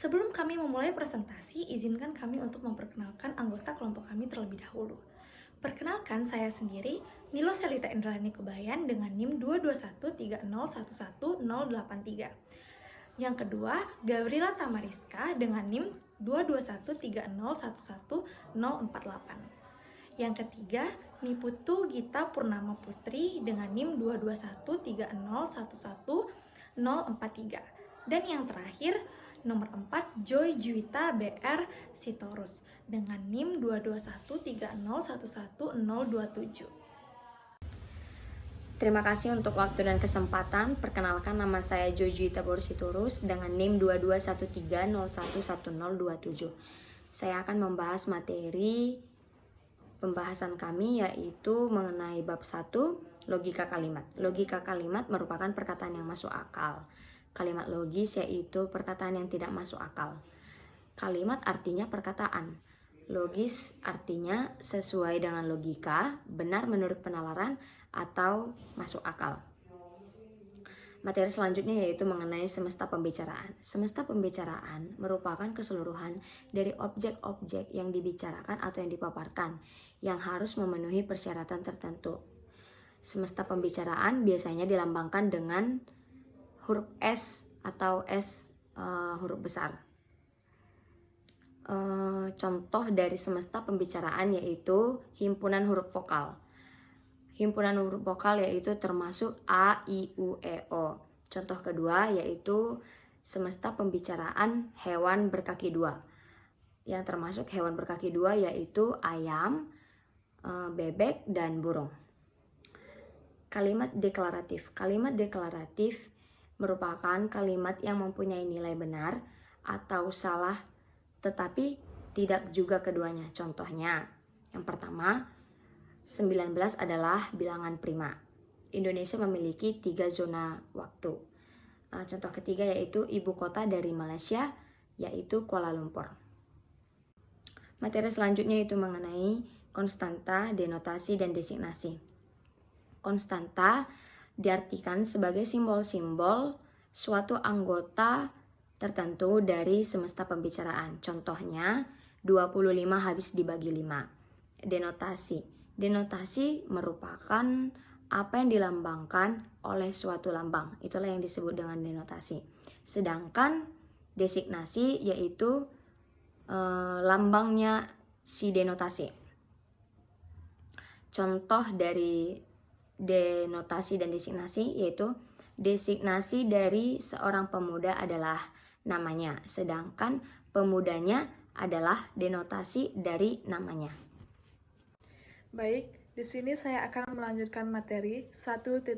Sebelum kami memulai presentasi, izinkan kami untuk memperkenalkan anggota kelompok kami terlebih dahulu. Perkenalkan, saya sendiri, Nilo Selita Indralani Kebayan dengan NIM 22130111083. Yang kedua, Gabriela Tamariska dengan NIM 22130111048. Yang ketiga, Niputu Gita Purnama Putri dengan NIM 22130111043. Dan yang terakhir, nomor 4, Joy Juwita BR Sitorus dengan NIM 22130111027. Terima kasih untuk waktu dan kesempatan. Perkenalkan, nama saya Joy Juwita BR Sitorus dengan NIM 2213011027. Saya akan membahas materi pembahasan kami, yaitu mengenai bab 1, logika kalimat. Logika kalimat merupakan perkataan yang masuk akal. Kalimat logis yaitu perkataan yang tidak masuk akal. Kalimat artinya perkataan. Logis artinya sesuai dengan logika, benar menurut penalaran, atau masuk akal. Materi selanjutnya yaitu mengenai semesta pembicaraan. Semesta pembicaraan merupakan keseluruhan dari objek-objek yang dibicarakan atau yang dipaparkan, yang harus memenuhi persyaratan tertentu. Semesta pembicaraan biasanya dilambangkan dengan huruf S atau S huruf besar. Contoh dari semesta pembicaraan yaitu himpunan huruf vokal. Himpunan huruf vokal yaitu termasuk A, I, U, E, O. Contoh kedua yaitu semesta pembicaraan hewan berkaki dua. Yang termasuk hewan berkaki dua yaitu ayam, bebek, dan burung. Kalimat deklaratif. Kalimat deklaratif merupakan kalimat yang mempunyai nilai benar atau salah, tetapi tidak juga keduanya. Contohnya, yang pertama, 19 adalah bilangan prima. Indonesia memiliki 3 zona waktu. Contoh ketiga yaitu ibu kota dari Malaysia, yaitu Kuala Lumpur. Materi selanjutnya itu mengenai konstanta, denotasi, dan designasi. Konstanta diartikan sebagai simbol-simbol suatu anggota tertentu dari semesta pembicaraan. Contohnya, 25 habis dibagi 5. Denotasi. Denotasi merupakan apa yang dilambangkan oleh suatu lambang. Itulah yang disebut dengan denotasi. Sedangkan designasi yaitu lambangnya si denotasi. Contoh dari denotasi dan designasi yaitu designasi dari seorang pemuda adalah namanya, sedangkan pemudanya adalah denotasi dari namanya. Baik, di sini saya akan melanjutkan materi 1.4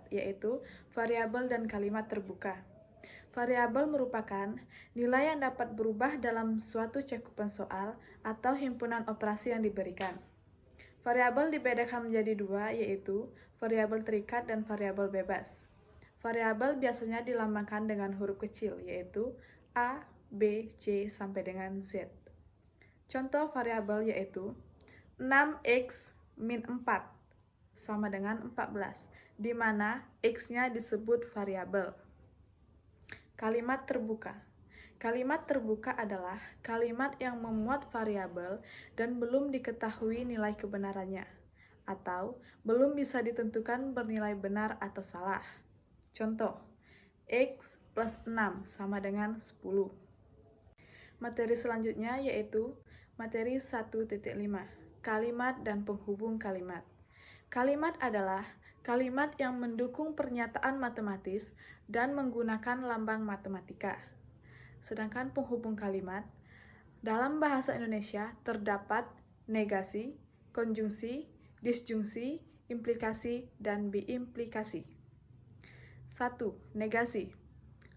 yaitu variabel dan kalimat terbuka. Variabel merupakan nilai yang dapat berubah dalam suatu cakupan soal atau himpunan operasi yang diberikan. Variabel dibedakan menjadi dua, yaitu variabel terikat dan variabel bebas. Variabel biasanya dilambangkan dengan huruf kecil, yaitu A, B, C, sampai dengan Z. Contoh variabel yaitu 6x min 4 sama dengan 14, di mana x-nya disebut variabel. Kalimat terbuka. Kalimat terbuka adalah kalimat yang memuat variabel dan belum diketahui nilai kebenarannya, atau belum bisa ditentukan bernilai benar atau salah. Contoh, x plus 6 sama dengan 10. Materi selanjutnya yaitu materi 1.5, kalimat dan penghubung kalimat. Kalimat adalah kalimat yang mendukung pernyataan matematis dan menggunakan lambang matematika. Sedangkan penghubung kalimat, dalam bahasa Indonesia terdapat negasi, konjungsi, disjungsi, implikasi, dan biimplikasi. 1. Negasi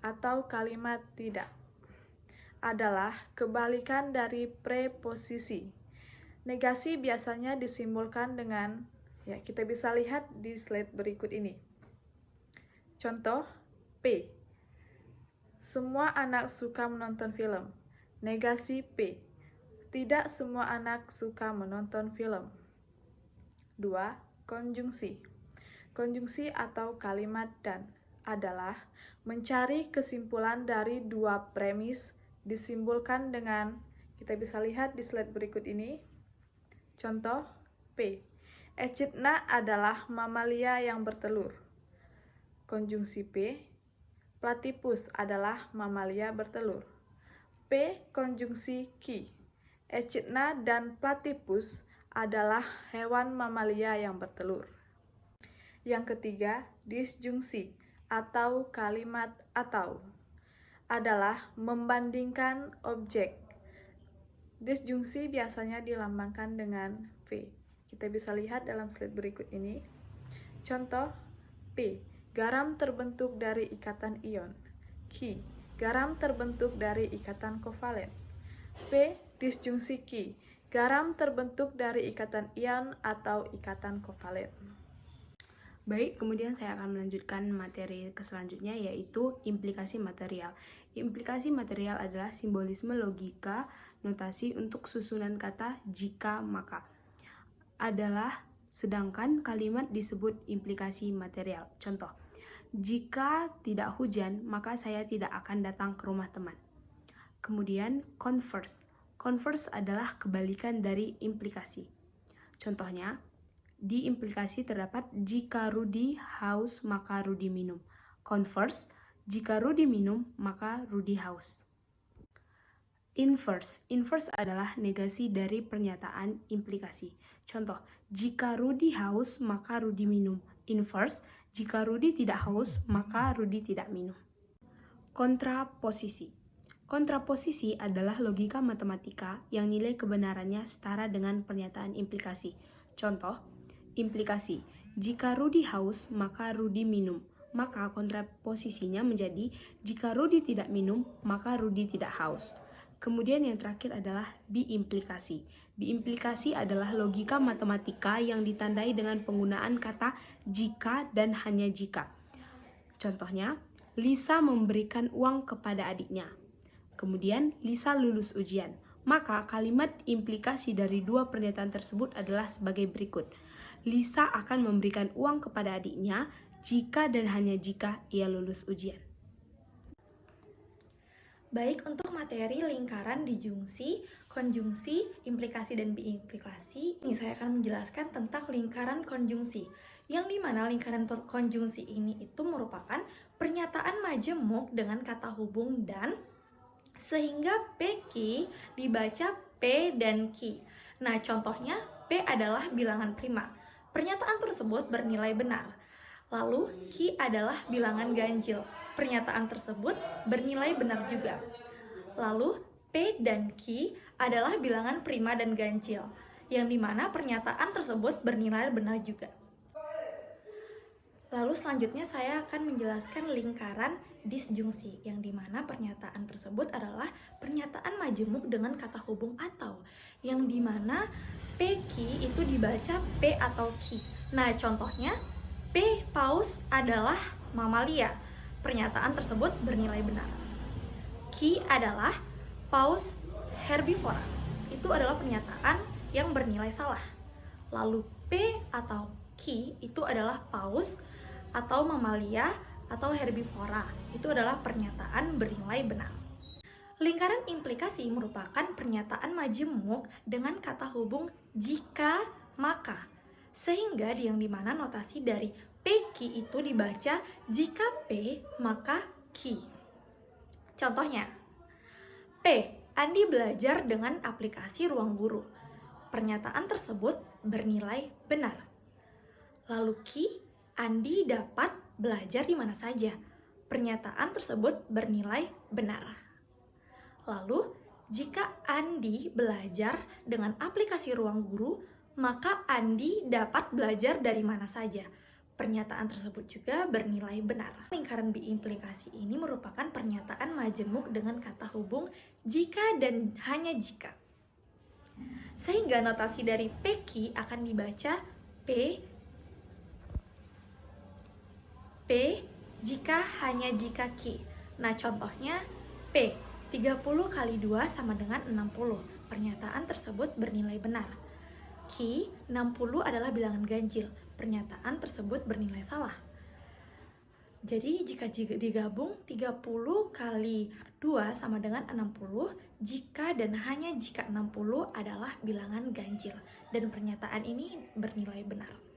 atau kalimat tidak adalah kebalikan dari preposisi. Negasi biasanya disimbolkan dengan, kita bisa lihat di slide berikut ini. Contoh, P. Semua anak suka menonton film. Negasi P. Tidak semua anak suka menonton film. 2. Konjungsi. Konjungsi atau kalimat dan adalah mencari kesimpulan dari dua premis disimbolkan dengan, kita bisa lihat di slide berikut ini. Contoh P. Echidna adalah mamalia yang bertelur. Konjungsi P. Platypus adalah mamalia bertelur. P. Konjungsi Q. Echidna dan platypus adalah hewan mamalia yang bertelur. Yang ketiga, disjungsi atau kalimat atau adalah membandingkan objek. Disjungsi biasanya dilambangkan dengan V. Kita bisa lihat dalam slide berikut ini. Contoh P. Garam terbentuk dari ikatan ion. Q. Garam terbentuk dari ikatan kovalen. P. Disjungsi Q. Garam terbentuk dari ikatan ion atau ikatan kovalen. Baik, kemudian saya akan melanjutkan materi selanjutnya, yaitu implikasi material. Implikasi material adalah simbolisme logika notasi untuk susunan kata jika maka. Adalah sedangkan kalimat disebut implikasi material. Contoh, jika tidak hujan, maka saya tidak akan datang ke rumah teman. Kemudian converse. Converse adalah kebalikan dari implikasi. Contohnya, di implikasi terdapat jika Rudy haus, maka Rudy minum. Converse, jika Rudy minum, maka Rudy haus. Inverse. Inverse adalah negasi dari pernyataan implikasi. Contoh, jika Rudy haus, maka Rudy minum. Inverse, jika Rudy tidak haus, maka Rudy tidak minum. Kontraposisi. Kontraposisi adalah logika matematika yang nilai kebenarannya setara dengan pernyataan implikasi. Contoh, implikasi, jika Rudy haus, maka Rudy minum. Maka kontraposisinya menjadi, jika Rudy tidak minum, maka Rudy tidak haus. Kemudian yang terakhir adalah biimplikasi. Biimplikasi adalah logika matematika yang ditandai dengan penggunaan kata jika dan hanya jika. Contohnya, Lisa memberikan uang kepada adiknya. Kemudian, Lisa lulus ujian. Maka kalimat implikasi dari dua pernyataan tersebut adalah sebagai berikut. Lisa akan memberikan uang kepada adiknya jika dan hanya jika ia lulus ujian. Baik, untuk materi lingkaran, dijungsi, konjungsi, implikasi, dan biimplikasi, ini saya akan menjelaskan tentang lingkaran konjungsi, yang dimana lingkaran konjungsi ini itu merupakan pernyataan majemuk dengan kata hubung dan, sehingga PQ dibaca P dan Q. Nah, contohnya P adalah bilangan prima. Pernyataan tersebut bernilai benar. Lalu Q adalah bilangan ganjil. Pernyataan tersebut bernilai benar juga. Lalu P dan Q adalah bilangan prima dan ganjil, yang dimana pernyataan tersebut bernilai benar juga. Lalu selanjutnya saya akan menjelaskan lingkaran disjungsi, yang dimana pernyataan tersebut adalah pernyataan majemuk dengan kata hubung atau, yang dimana PQ itu dibaca P atau Q. Nah, contohnya P paus adalah mamalia. Pernyataan tersebut bernilai benar. Q adalah paus herbivora. Itu adalah pernyataan yang bernilai salah. Lalu P atau Q itu adalah paus atau mamalia atau herbivora. Itu adalah pernyataan bernilai benar. Lingkaran implikasi merupakan pernyataan majemuk dengan kata hubung jika maka, sehingga yang dimana notasi dari PQ itu dibaca jika P maka Q. Contohnya, P. Andi belajar dengan aplikasi Ruang Guru. Pernyataan tersebut bernilai benar. Lalu Q. Andi dapat belajar di mana saja. Pernyataan tersebut bernilai benar. Lalu, jika Andi belajar dengan aplikasi Ruang Guru, maka Andi dapat belajar dari mana saja. Pernyataan tersebut juga bernilai benar. Lingkaran biimplikasi ini merupakan pernyataan majemuk dengan kata hubung jika dan hanya jika. Sehingga notasi dari PQ akan dibaca P jika hanya jika Q. Nah, contohnya P 30 kali 2 sama dengan 60. Pernyataan tersebut bernilai benar. Q 60 adalah bilangan ganjil. Pernyataan tersebut bernilai salah. Jadi jika digabung 30 kali 2 sama dengan 60 jika dan hanya jika 60 adalah bilangan ganjil dan pernyataan ini bernilai benar.